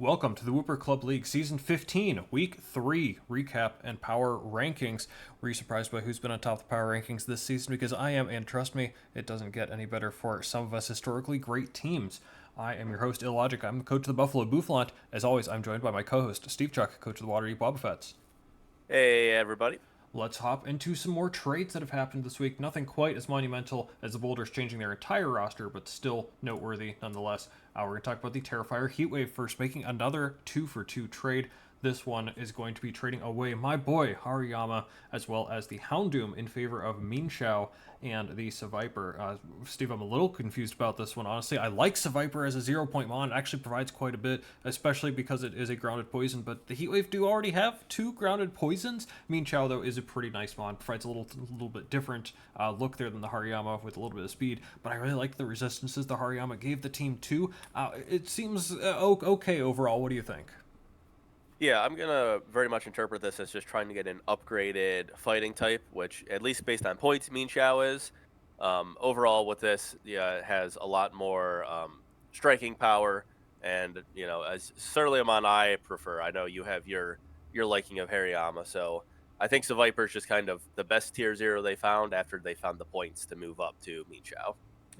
Welcome to the Wooper Club League Season 15, Week 3 recap and power rankings. Were you surprised by who's been on top of the power rankings this season? Because I am, and trust me, it doesn't get any better for some of us historically great teams. I am your host, IllLogic. I'm the coach of the Buffalo Bouffalant. As always, I'm joined by my co-host, SteveChuck, coach of the Waterdeep Wobbuffets. Hey everybody. Let's hop into some more trades that have happened this week. Nothing quite as monumental as the Boulders changing their entire roster, but still noteworthy nonetheless. We're going to talk about the Terrifier Heatwave first, making another 2-for-2 trade. This one is going to be trading away my boy Hariyama, as well as the Houndoom in favor of Minshao and the Seviper. Steve, I'm a little confused about this one, honestly. I like Seviper as a 0-point mon. It actually provides quite a bit, especially because it is a grounded poison, but the Heatwave do already have 2 grounded poisons. Minshao, though, is a pretty nice mon. Provides a little bit different look there than the Hariyama with a little bit of speed, but I really like the resistances the Hariyama gave the team too. It seems okay overall. What do you think? Yeah, I'm gonna very much interpret this as just trying to get an upgraded fighting type, which at least based on points, Mean Shao is. Overall, with this, yeah, it has a lot more striking power, and as certainly a mon I prefer. I know you have your liking of Hariyama, so I think Viper is just kind of the best tier 0 they found after they found the points to move up to Mean Shao.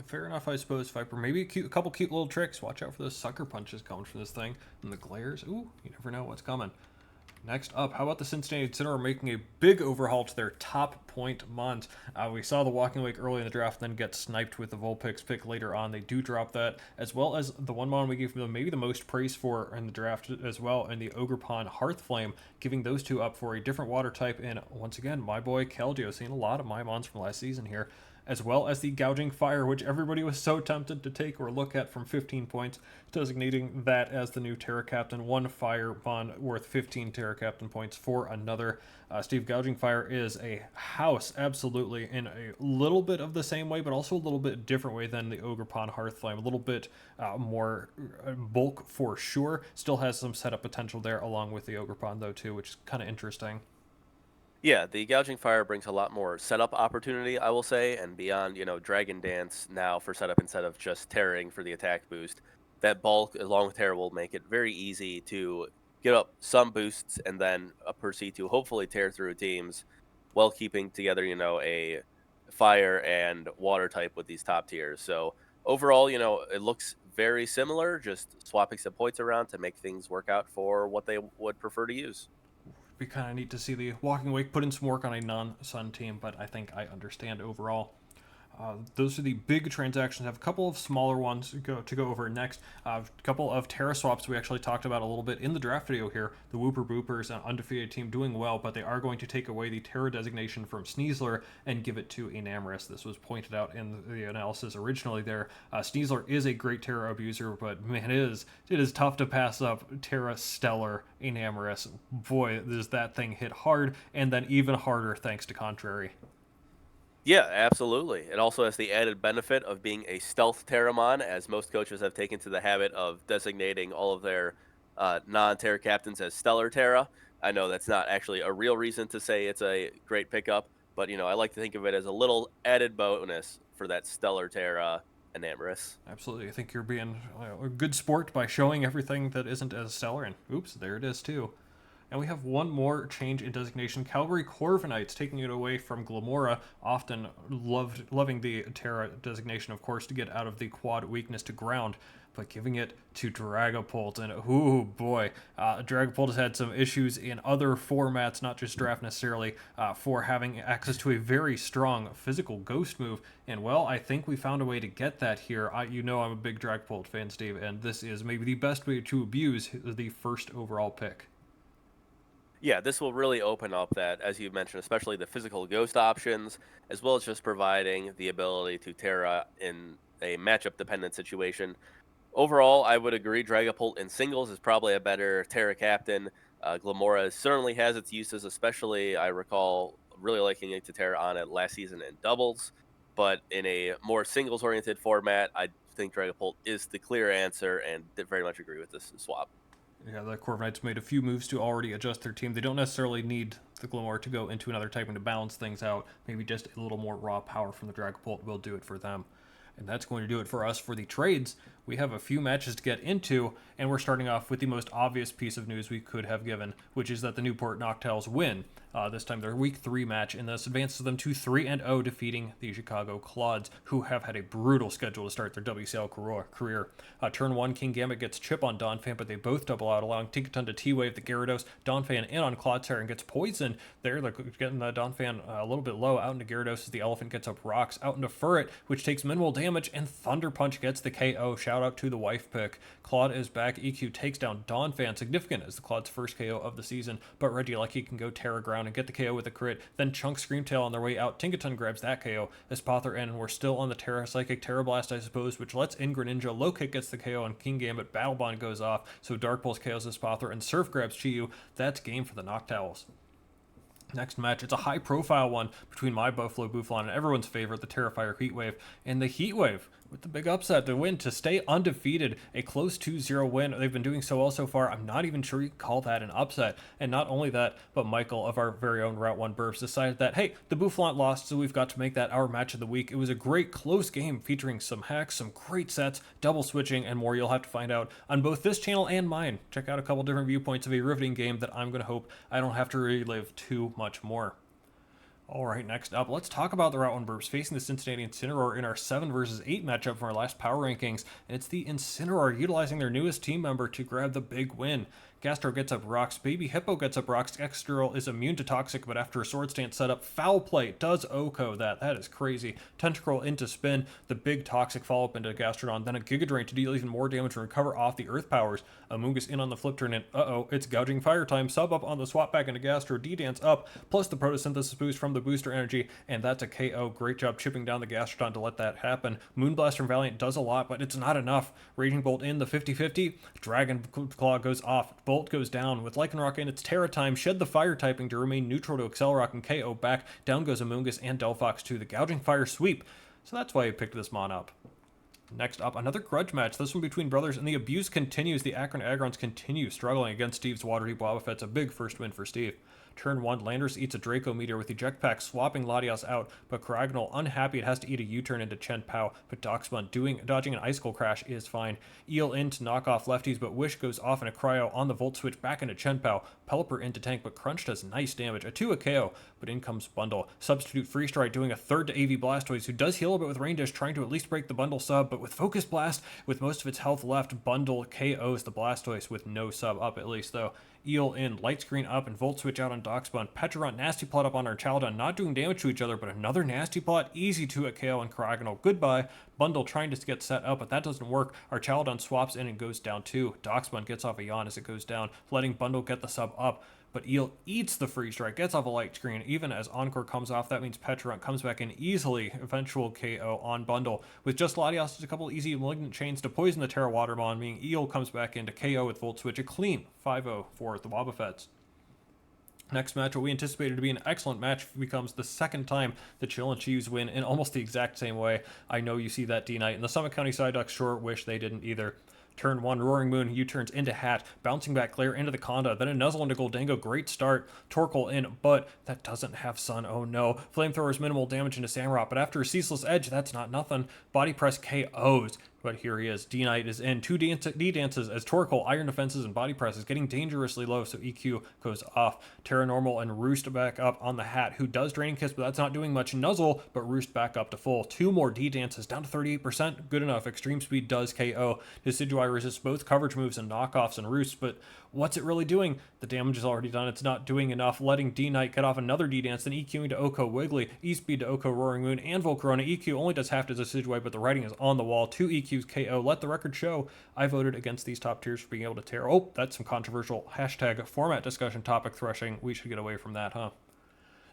Fair enough, I suppose, Viper. Maybe a couple cute little tricks. Watch out for those sucker punches coming from this thing. And the glares. Ooh, you never know what's coming. Next up, how about the Cincinnati Incineroar making a big overhaul to their top point mons? We saw the Walking Wake early in the draft, then get sniped with the Vulpix pick later on. They do drop that, as well as the one mon we gave them maybe the most praise for in the draft as well, and the Ogrepon Hearthflame, giving those two up for a different water type. And once again, my boy Keldeo, seeing a lot of my mons from last season here, as well as the Gouging Fire, which everybody was so tempted to take or look at from 15 points, designating that as the new Terra Captain. One Fire Mon worth 15 Terra Captain points for another. Steve, Gouging Fire is a house, absolutely, in a little bit of the same way, but also a little bit different way than the Ogrepon Hearthflame. A little bit more bulk for sure. Still has some setup potential there, along with the Ogrepon, though, too, which is kind of interesting. Yeah, the Gouging Fire brings a lot more setup opportunity, I will say, and beyond, Dragon Dance now for setup instead of just tearing for the attack boost. That bulk, along with Tear, will make it very easy to get up some boosts and then proceed to hopefully tear through teams while keeping together, a fire and water type with these top tiers. So overall, it looks very similar, just swapping some points around to make things work out for what they would prefer to use. Be kind of neat to see the Walking Wake put in some work on a non-Sun team, but I think I understand overall. Those are the big transactions. I have a couple of smaller ones to go over next. A couple of Terra swaps we actually talked about a little bit in the draft video here. The Wooper Boopers, an undefeated team, doing well, but they are going to take away the Terra designation from Sneasler and give it to Enamorus. This was pointed out in the analysis originally there. Sneasler is a great Terra abuser, but man, it is tough to pass up Terra Stellar Enamorus. Boy, does that thing hit hard, and then even harder thanks to Contrary. Yeah, absolutely. It also has the added benefit of being a stealth Terramon, as most coaches have taken to the habit of designating all of their non-Terra captains as Stellar Terra. I know that's not actually a real reason to say it's a great pickup, but I like to think of it as a little added bonus for that Stellar Terra Enamorus. Absolutely. I think you're being a good sport by showing everything that isn't as stellar. And oops, there it is, too. And we have one more change in designation. Calgary Corviknights taking it away from Glamora, often loving the Terra designation, of course, to get out of the quad weakness to ground, but giving it to Dragapult. And oh boy, Dragapult has had some issues in other formats, not just draft necessarily, for having access to a very strong physical ghost move. And well, I think we found a way to get that here. I'm a big Dragapult fan, Steve, and this is maybe the best way to abuse the first overall pick. Yeah, this will really open up that, as you mentioned, especially the physical ghost options, as well as just providing the ability to Terra in a matchup dependent situation. Overall, I would agree Dragapult in singles is probably a better Terra captain. Glamora certainly has its uses, especially I recall really liking it to Terra on it last season in doubles. But in a more singles oriented format, I think Dragapult is the clear answer and very much agree with this swap. Yeah, the Corviknights made a few moves to already adjust their team. They don't necessarily need the Glamor to go into another typing to balance things out. Maybe just a little more raw power from the Dragapult will do it for them. And that's going to do it for us for the trades. We have a few matches to get into, and we're starting off with the most obvious piece of news we could have given, which is that the Newport Noctows win. This time their Week 3 match, and this advances them to 3-0, defeating the Chicago Clods, who have had a brutal schedule to start their WCL career. Turn 1, King Gambit gets chip on Donphan, but they both double out, allowing Tinkaton to T-Wave the Gyarados. Donphan in on Clodsire and gets poisoned. They're getting the Donphan a little bit low. Out into Gyarados as the Elephant gets up Rocks. Out into Furret, which takes minimal damage, and Thunder Punch gets the KO. Shout out to the wife pick. Claude is back. EQ takes down Donphan, significant as the Claude's first KO of the season, but Regieleki can go Terra Ground and get the KO with a crit. Then Chunk Screamtail on their way out. Tinkaton grabs that KO as Pother in, and we're still on the Terra Psychic Terra Blast, I suppose, which lets in Greninja. Low Kick gets the KO on King Gambit. Battle Bond goes off, so Dark Pulse KOs Espather, and Surf grabs Chi-Yus. That's game for the Noctowls. Next match, it's a high-profile one between my Buffalo Bouffalant and everyone's favorite, the Terrifier Heatwave, and the Heatwave with the big upset to win, to stay undefeated, a close 2-0 win. They've been doing so well so far. I'm not even sure you can call that an upset. And not only that, but Michael of our very own Route 1 Burbs decided that, hey, the Bouffalant lost, so we've got to make that our match of the week. It was a great close game featuring some hacks, some great sets, double switching, and more you'll have to find out on both this channel and mine. Check out a couple different viewpoints of a riveting game that I'm going to hope I don't have to relive too much more. Alright, next up, let's talk about the Route 1 Burbs facing the Cincinnati Incineroar in our 7 versus 8 matchup from our last power rankings, and it's the Incineroar utilizing their newest team member to grab the big win. Gastro gets up Rocks, Baby Hippo gets up Rocks, Excadrill is immune to Toxic, but after a Sword Stance setup, Foul Play does Oko that. That is crazy. Tentacruel into Spin, the big Toxic follow-up into Gastrodon, then a Giga Drain to deal even more damage and recover off the Earth Powers. Amoonguss in on the flip turn, and it's Gouging Fire time. Sub up on the swap back into Gastro, D-Dance up, plus the Photosynthesis boost from the booster energy, and that's a KO. Great job chipping down the Gastrodon to let that happen. Moonblast from Valiant does a lot, but it's not enough. Raging Bolt in the 50-50, Dragon Claw goes off, Bolt goes down. With Lycanroc in, it's Terra time. Shed the Fire typing to remain neutral to Accelerock and KO back. Down goes Amoonguss and Delphox to the Gouging Fire sweep. So that's why I picked this mon up. Next up, another grudge match, this one between brothers, and the abuse continues. The Akron Agrons continue struggling against Steve's Waterdeep Wobbuffets. A big first win for Steve. Turn 1, Landers eats a Draco Meteor with Eject Pack, swapping Latias out, but Caragnal, unhappy it has to eat a U-turn into Chen Pao, but Darkspun dodging an Icicle Crash is fine. Eel in to knock off lefties, but Wish goes off in a Cryo on the Volt Switch back into Chen Pao. Pelipper into tank, but Crunch does nice damage. A 2 a KO, but in comes Bundle. Substitute Freeze Strike doing a third to AV Blastoise, who does heal a bit with Rain Dish, trying to at least break the Bundle sub, but with Focus Blast, with most of its health left, Bundle KOs the Blastoise with no sub up at least, though. Eel in, Light Screen up, and Volt Switch out on Darkspun. Petrarant Nasty Plot up on Archaludon, not doing damage to each other, but another Nasty Plot, easy to a KO and Caragnal. Goodbye. Bundle trying to get set up, but that doesn't work. Archaludon swaps in and goes down too. Darkspun gets off a Yawn as it goes down, letting Bundle get the sub up. But Eel eats the Freeze Strike, gets off a Light Screen. Even as Encore comes off, that means Petrarant comes back in easily. Eventual KO on Bundle. With just Latias, there's a couple easy Malignant Chains to poison the Terra Watermon, meaning Eel comes back into KO with Volt Switch. A clean 5-0 for the Wobbuffets. Next match, what we anticipated to be an excellent match, becomes the second time the Chill and Chi-Yus win in almost the exact same way. I know you see that D-Knight, and the Summit County Psyducks sure wish they didn't either. Turn 1, Roaring Moon, U-turns into Hat, bouncing back Glare into the Conda, then a Nuzzle into Goldango, great start, Torkoal in, but that doesn't have Sun, oh no. Flamethrower's minimal damage into Samurott, but after a Ceaseless Edge, that's not nothing. Body Press KOs, but here he is. D-Knight is in. 2 D-dances as Torkoal, Iron Defenses, and Body Press is getting dangerously low, so EQ goes off. Terra Normal and Roost back up on the Hat, who does Draining Kiss, but that's not doing much. Nuzzle, but Roost back up to full. 2 more D-dances, down to 38%. Good enough. Extreme Speed does KO. Decidueye resists both coverage moves and knockoffs and Roosts, but what's it really doing? The damage is already done. It's not doing enough, letting D-Knight get off another D-dance, then EQing to Oko Wiggly, E-Speed to Oko Roaring Moon, and Volcarona. EQ only does half to Decidueye, but the writing is on the wall. 2 EQs KO. Let the record show I voted against these top tiers for being able to tear. Oh, that's some controversial hashtag format discussion topic threshing. We should get away from that, huh?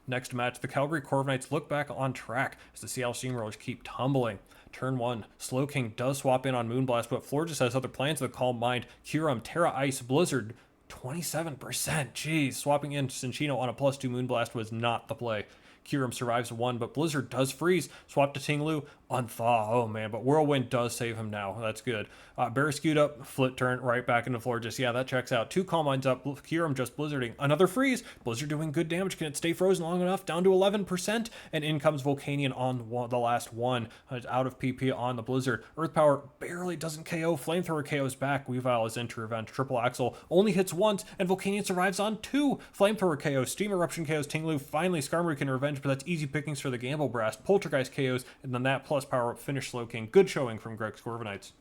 Next match, the Calgary Corviknights look back on track as the Seattle Steamrollers keep tumbling. Turn 1, Slowking does swap in on Moonblast, but Florges has other plans with Calm Mind. Kyurem, Terra Ice, Blizzard, 27%. Jeez, swapping in Cinccino on a +2 Moonblast was not the play. Kyurem survives one, but Blizzard does freeze. Swap to Tinglu, unthaw. Oh man, but Whirlwind does save him now. That's good. Barraskewed up, Flit turn right back into floor. Just, yeah, that checks out. 2 Calm Minds up, Kyurem just Blizzarding. Another freeze. Blizzard doing good damage. Can it stay frozen long enough? Down to 11%. And in comes Volcanion on the last one. Out of PP on the Blizzard. Earth Power barely doesn't KO. Flamethrower KO's back. Weavile is into revenge. Triple Axle only hits once, and Volcanion survives on 2. Flamethrower KO. Steam Eruption KOs Tinglu. Finally, Skarmory can revenge, but that's easy pickings for the Gamble Blast. Poltergeist KOs, and then that plus power up finish Slowking. Good showing from Greg's Corviknights.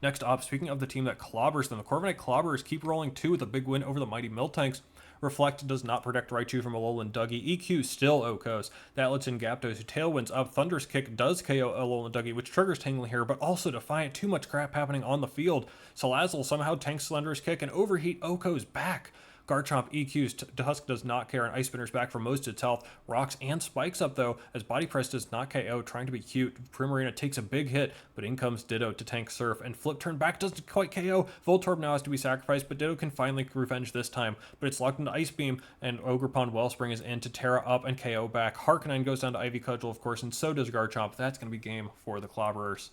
Next up, speaking of the team that clobbers them, the Corviknight Clobberers keep rolling 2 with a big win over the mighty Miltanks. Reflect does not protect Raichu from Alolan Dougie. EQ still Okos. That lets in Gyaptos, who Tailwinds up. Thunderous Kick does KO Alolan Dougie, which triggers Tingling here, but also Defiant. Too much crap happening on the field. Salazzle somehow tanks Thunderous Kick and Overheat Okos back. Garchomp EQs, Tusk does not care, and Ice Spinner's back for most of its health. Rocks and Spikes up though, as Body Press does not KO, trying to be cute. Primarina takes a big hit, but in comes Ditto to tank Surf, and Flip turn back doesn't quite KO. Voltorb now has to be sacrificed, but Ditto can finally revenge this time, but it's locked into Ice Beam, and Ogerpon Wellspring is in to Terra up and KO back. Harknine goes down to Ivy Cudgel, of course, and so does Garchomp. That's going to be game for the Clobberers.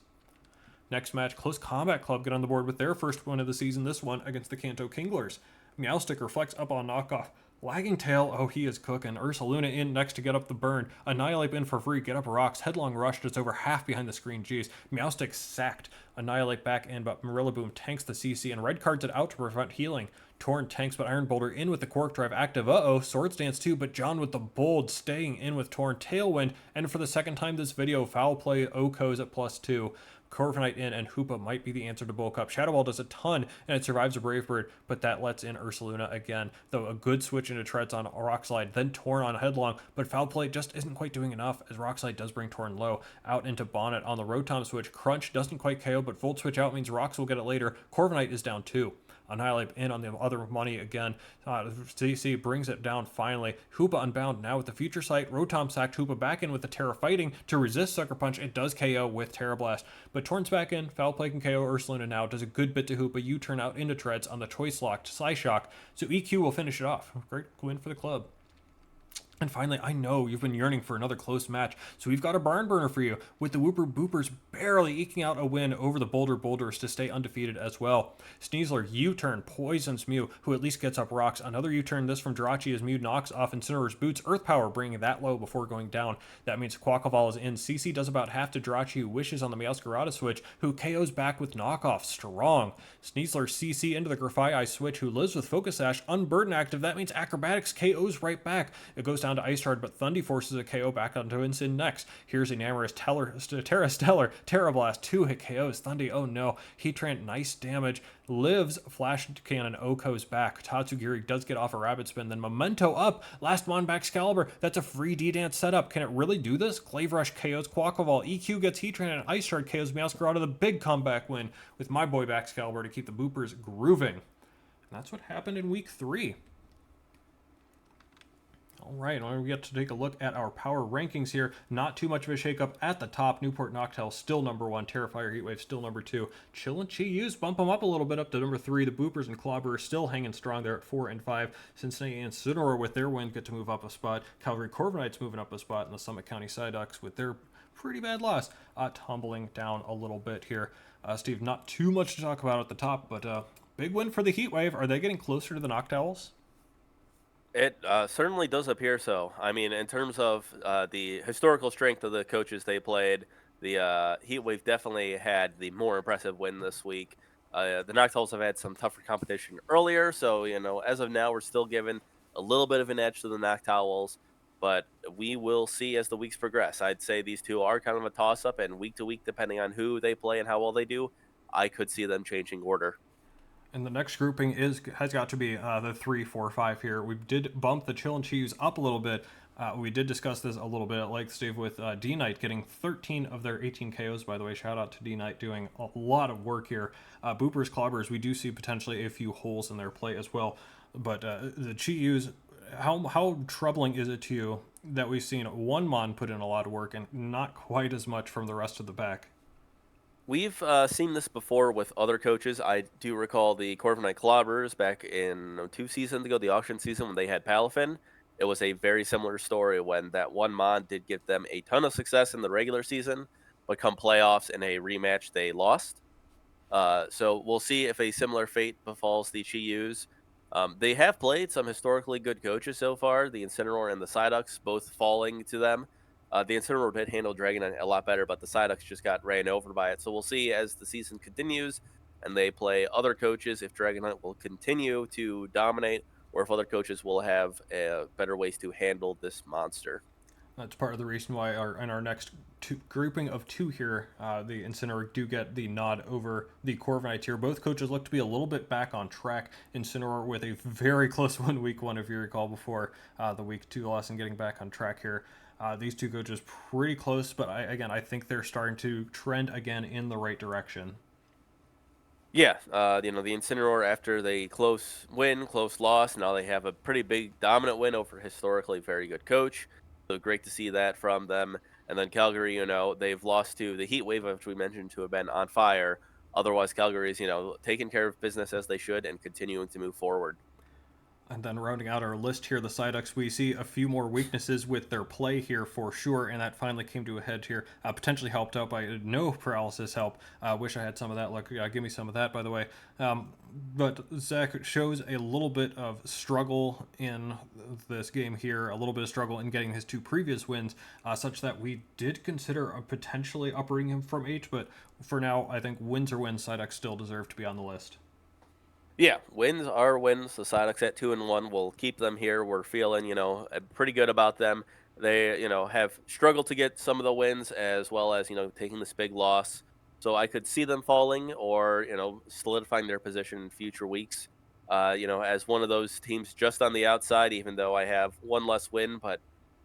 Next match, Close Combat Club get on the board with their first win of the season, this one against the Kanto Kinglers. Meowstic reflects up on knockoff. Lagging Tail, oh, he is cooking. Ursaluna in next to get up the burn. Annihilate in for free, get up rocks. Headlong Rush just over half behind the screen, jeez. Meowstic sacked. Annihilate back in, but Marillaboom tanks the CC, and red cards it out to prevent healing. Torn tanks, but Iron Boulder in with the Quark Drive active. Uh-oh, Swords Dance too, but John with the bold staying in with Torn. Tailwind, and for the second time this video, Foul Play Okos at +2. Corviknight in, and Hoopa might be the answer to Bulk Up. Shadow Ball does a ton, and it survives a Brave Bird, but that lets in Ursaluna again. Though a good switch into Treads on Rock Slide, then Torn on Headlong, but Foul Play just isn't quite doing enough, as Rock Slide does bring Torn low. Out into Bonnet on the Rotom switch. Crunch doesn't quite KO, but Volt switch out means Rocks will get it later. Corviknight is down 2. Annihilate in on the other money again. CC brings it down finally. Hoopa unbound now with the Future Sight. Rotom sacked Hoopa back in with the Terra fighting to resist Sucker Punch. It does KO with Terra Blast. But Torn's back in. Foul Play can KO Ursaluna now. Does a good bit to Hoopa. U-turn out into Treads on the Choice Locked Psyshock. So EQ will finish it off. Great win for the club. And finally, I know you've been yearning for another close match, so we've got a barn burner for you, with the Wooper Boopers barely eking out a win over the Boulder Boulders to stay undefeated as well. Sneasler U-turn poisons Mew, who at least gets up rocks. Another U-turn, this from Jirachi, as Mew knocks off Incineror's boots. Earth Power bringing that low before going down. That means Quaquaval is in. CC does about half to Jirachi, who wishes on the Meowscarada switch, who KOs back with knockoff. Strong. Sneasler CC into the Grafai switch, who lives with Focus Sash. Unburden active, that means Acrobatics KOs right back. It goes down to Ice Shard, but Thundy forces a KO back onto Incin next. Here's Enamorous Terra Stellar, Terra Blast, 2-hit KOs. Thundy, oh no. Heatran, nice damage. Lives, Flash Cannon, Oko's back. Tatsugiri does get off a Rabbit Spin, then Memento up. Last Mon back Excalibur. That's a free D-Dance setup. Can it really do this? Glaive Rush KOs Quaquaval. EQ gets Heatran, and Ice Shard KOs Meowscarada. The big comeback win with my boy back Excalibur to keep the Boopers grooving. And that's what happened in week 3. All right, well, we get to take a look at our power rankings here. Not too much of a shakeup at the top. Newport Noctowl still number 1. Terrifier Heatwave still number 2. Chill and Chi-Yus bump them up a little bit up to number 3. The Boopers and Clobberers still hanging strong there at 4 and 5. Cincinnati and Sonora with their win get to move up a spot. Calgary Corviknights moving up a spot, and the Summit County Psyducks with their pretty bad loss tumbling down a little bit here. Steve, not too much to talk about at the top, but big win for the Heatwave. Are they getting closer to the Noctowls? It certainly does appear so. I mean, in terms of the historical strength of the coaches they played, the Heatwave definitely had the more impressive win this week. The Noctowls have had some tougher competition earlier, so, as of now, we're still giving a little bit of an edge to the Noctowls, but we will see as the weeks progress. I'd say these two are kind of a toss-up, and week to week, depending on who they play and how well they do, I could see them changing order. And the next grouping has got to be the 3, 4, 5 here. We did bump the Chill and Chi-Yus up a little bit. We did discuss this a little bit at length, Steve, with D-Knight getting 13 of their 18 KOs, by the way. Shout out to D-Knight doing a lot of work here. Boopers, Clobbers, we do see potentially a few holes in their play as well. But the Chi-Yus, how troubling is it to you that we've seen one Mon put in a lot of work and not quite as much from the rest of the pack? We've seen this before with other coaches. I do recall the Corviknight Clobberers back in 2 seasons ago, the auction season, when they had Palafin. it was a very similar story when that one Mon did give them a ton of success in the regular season, but come playoffs in a rematch, they lost. So we'll see if a similar fate befalls the Chi-Yus. They have played some historically good coaches so far, the Incineroar and the Psyducks, both falling to them. The Incineroar did handle Dragonite a lot better, but the Psyducks just got ran over by it. So we'll see as the season continues and they play other coaches if Dragonite will continue to dominate or if other coaches will have better ways to handle this monster. That's part of the reason why in our next grouping of two here, the Incineroar do get the nod over the Corviknight here. Both coaches look to be a little bit back on track. Incineroar with a very close one week one, if you recall, before the week two loss and getting back on track here. These two coaches pretty close, but I think they're starting to trend again in the right direction. Yeah, the Incineroar after the close win, close loss, now they have a pretty big dominant win over historically very good coach. So great to see that from them. And then Calgary, they've lost to the Heat Wave, which we mentioned to have been on fire. Otherwise, Calgary's, taking care of business as they should and continuing to move forward. And then rounding out our list here, the Psyducks, we see a few more weaknesses with their play here for sure, and that finally came to a head here. Potentially helped out by no paralysis help. Wish I had some of that luck. Give me some of that, by the way. But Zach shows a little bit of struggle in this game here, a little bit of struggle in getting his two previous wins, such that we did consider potentially uprooting him from H, but for now, I think wins are wins. Psyducks still deserve to be on the list. Yeah, wins are wins. The Psyducks at 2-1 will keep them here. We're feeling, pretty good about them. They, have struggled to get some of the wins as well as, taking this big loss. So I could see them falling or, solidifying their position in future weeks. As one of those teams just on the outside, even though I have one less win, but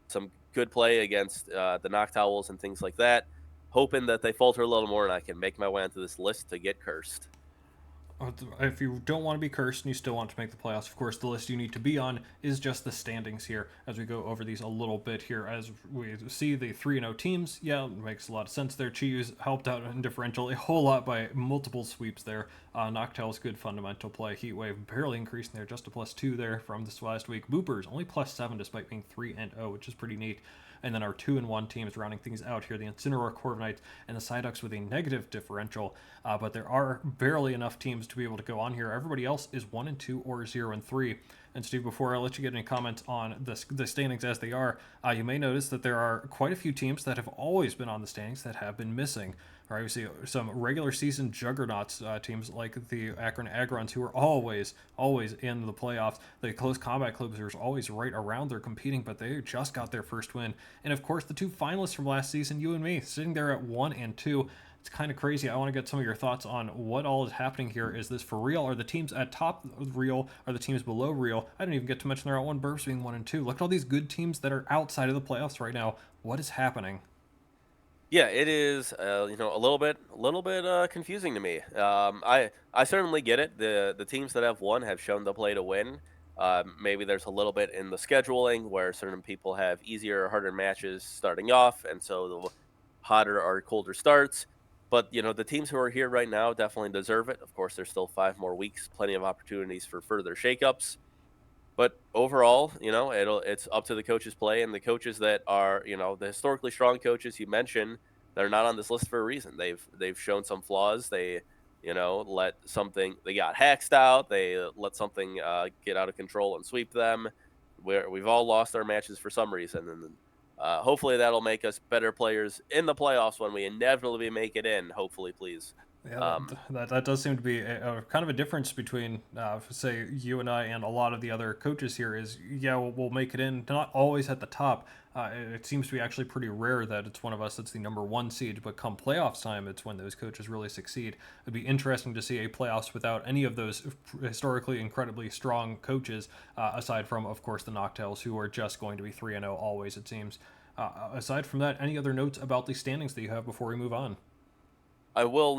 some good play against the Noctowls and things like that. Hoping that they falter a little more and I can make my way onto this list to get cursed. If you don't want to be cursed and you still want to make the playoffs, of course, the list you need to be on is just the standings here as we go over these a little bit here. As we see the 3-0 teams, yeah, it makes a lot of sense there. Chi-Yus helped out in differential a whole lot by multiple sweeps there. Noctowl's good fundamental play. Heatwave barely increasing there, just a +2 there from this last week. Wooper's only +7 despite being 3-0, which is pretty neat. And then our 2-1 teams rounding things out here, the Incineroar, Corviknight, and the Psyducks with a negative differential. But there are barely enough teams to be able to go on here. Everybody else is 1-2 or 0-3. And Steve, before I let you get any comments on the standings as they are, you may notice that there are quite a few teams that have always been on the standings that have been missing. Right, we see some regular season juggernauts teams like the Akron Agrons, who are always in the playoffs. The Close Combat Clubs are always right around there competing, but they just got their first win. And of course, the two finalists from last season, you and me, sitting there at 1-2. It's kind of crazy. I want to get some of your thoughts on what all is happening here. Is this for real? Are the teams at top real? Are the teams below real? I didn't even get to mention there are one Burbs being 1-2. Look at all these good teams that are outside of the playoffs right now. What is happening? Yeah, it is. A little bit confusing to me. I certainly get it. The teams that have won have shown the play to win. Maybe there's a little bit in the scheduling where certain people have easier or harder matches starting off, and so the hotter or colder starts. But the teams who are here right now definitely deserve it. Of course, there's still 5 more weeks, plenty of opportunities for further shakeups. But overall, it's up to the coaches' play and the coaches that are, the historically strong coaches you mentioned, they're not on this list for a reason. They've shown some flaws. Let something they got hacked out. They let something get out of control and sweep them. We've all lost our matches for some reason, and hopefully that'll make us better players in the playoffs when we inevitably make it in. Hopefully, please. Yeah, Um, that does seem to be a kind of a difference between, say, you and I and a lot of the other coaches here. Is yeah, we'll make it in, not always at the top. It seems to be actually pretty rare that it's one of us that's the number one seed, but come playoffs time, it's when those coaches really succeed. It'd be interesting to see a playoffs without any of those historically incredibly strong coaches, aside from, of course, the Noctowls, who are just going to be 3-0 always, it seems. Aside from that, any other notes about the standings that you have before we move on? I will,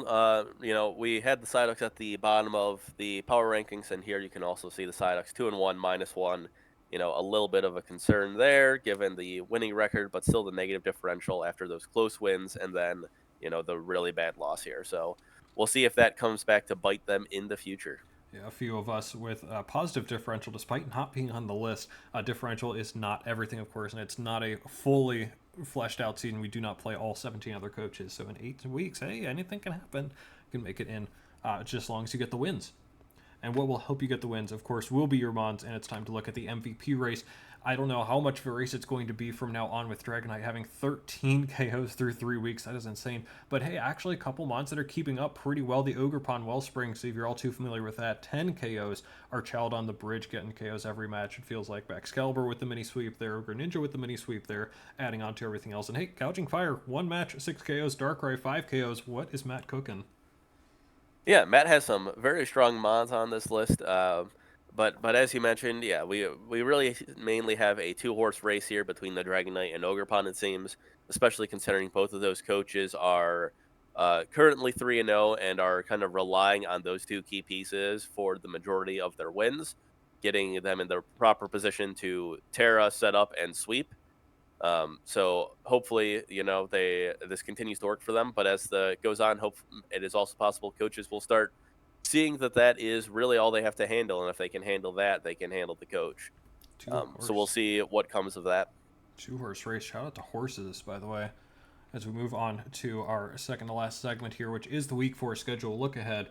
we had the Psyducks at the bottom of the power rankings, and here you can also see the Psyducks 2-1, -1. A little bit of a concern there, given the winning record, but still the negative differential after those close wins, and then the really bad loss here. So we'll see if that comes back to bite them in the future. Yeah, a few of us with positive differential, despite not being on the list. Differential is not everything, of course, and it's not a fully fleshed out season. We do not play all 17 other coaches. So in 8 weeks, hey, anything can happen. You can make it in just as long as you get the wins. And what will help you get the wins, of course, will be your Mons, and it's time to look at the MVP race. I don't know how much of a race it's going to be from now on with Dragonite having 13 KOs through 3 weeks. That is insane. But hey, actually, a couple Mons that are keeping up pretty well. The Ogerpon Wellspring, so if you're all too familiar with that, 10 KOs. Our Child on the Bridge getting KOs every match, it feels like. Excalibur with the mini sweep there. Ogre Ninja with the mini sweep there, adding on to everything else. And hey, Gouging Fire, 1 match, 6 KOs. Darkrai, 5 KOs. What is Matt cooking? Yeah, Matt has some very strong mods on this list. But as you mentioned, yeah, we really mainly have a 2-horse race here between the Dragonite and Ogerpon, it seems, especially considering both of those coaches are currently 3-0 and are kind of relying on those 2 key pieces for the majority of their wins, getting them in the proper position to Terra, set up, and sweep. So hopefully, this continues to work for them. But as the goes on, hope it is also possible coaches will start seeing that is really all they have to handle, and if they can handle that, they can handle the coach. So we'll see what comes of that. 2-horse race. Shout out to horses, by the way. As we move on to our second to last segment here, which is the Week 4 schedule look ahead.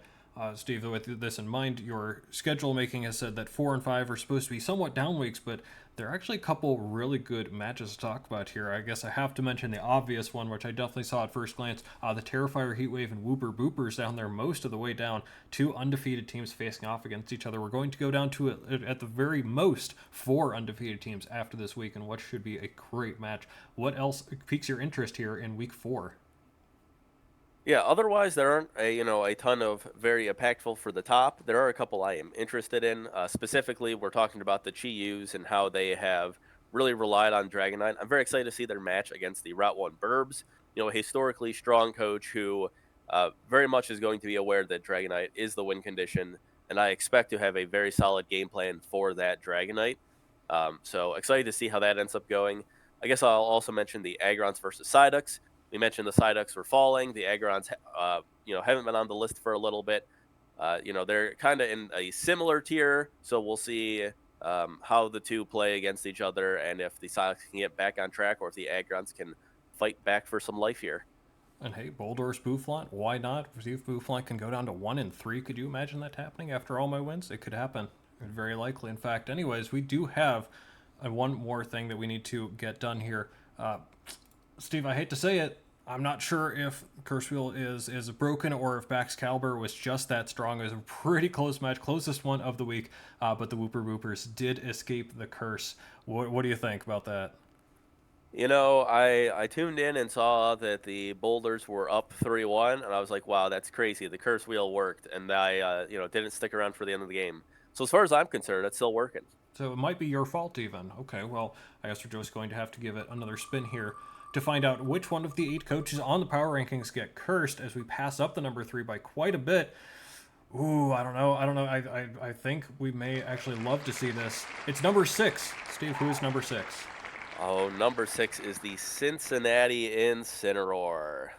Steve, with this in mind, your schedule making has said that 4 and 5 are supposed to be somewhat down weeks, but there are actually a couple really good matches to talk about here. I guess I have to mention the obvious one, which I definitely saw at first glance. The Terrifier, Heatwave, and Wooper Boopers down there most of the way down. 2 undefeated teams facing off against each other. We're going to go down to, at the very most, 4 undefeated teams after this week, and what should be a great match. What else piques your interest here in Week 4? Yeah, otherwise there aren't a ton of very impactful for the top. There are a couple I am interested in. Specifically, we're talking about the Chi-Yus and how they have really relied on Dragonite. I'm very excited to see their match against the Route 1 Burbs. A historically strong coach who very much is going to be aware that Dragonite is the win condition, and I expect to have a very solid game plan for that Dragonite. So excited to see how that ends up going. I guess I'll also mention the Agrons versus Psyducks. We mentioned the Psyducks were falling. The Agrons, haven't been on the list for a little bit. They're kind of in a similar tier, so we'll see how the 2 play against each other, and if the Psyducks can get back on track, or if the Agrons can fight back for some life here. And hey, Boldor's Bouffalant, why not? See if Bouffalant can go down to 1 and 3. Could you imagine that happening after all my wins? It could happen. Very likely, in fact. Anyways, we do have one more thing that we need to get done here. Steve, I hate to say it, I'm not sure if Curse Wheel is broken or if Excalibur was just that strong. It was a pretty close match, closest one of the week, but the Wooper Woopers did escape the curse. What do you think about that? I tuned in and saw that the Boulders were up 3-1, and I was like, wow, that's crazy. The Curse Wheel worked, and I didn't stick around for the end of the game. So as far as I'm concerned, it's still working. So it might be your fault even. Okay, well, I guess we're just going to have to give it another spin here to find out which one of the 8 coaches on the power rankings get cursed as we pass up the number 3 by quite a bit. Ooh, I don't know. I think we may actually love to see this. It's number 6. Steve, who is number 6? Oh, number 6 is the Cincinnati Incineroar.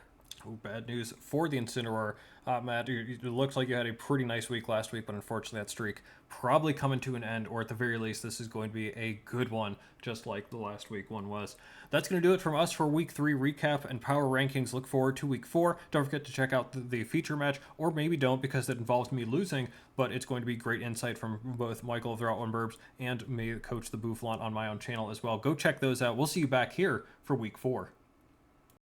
Ooh, bad news for the Incineroar. Matt, it looks like you had a pretty nice week last week, but unfortunately that streak probably coming to an end, or at the very least, this is going to be a good one, just like the last week one was. That's going to do it from us for Week 3 recap and power rankings. Look forward to Week 4. Don't forget to check out the feature match, or maybe don't because it involves me losing, but it's going to be great insight from both Michael of the Route 1 Burbs and me, Coach the Bouffalant, on my own channel as well. Go check those out. We'll see you back here for Week 4.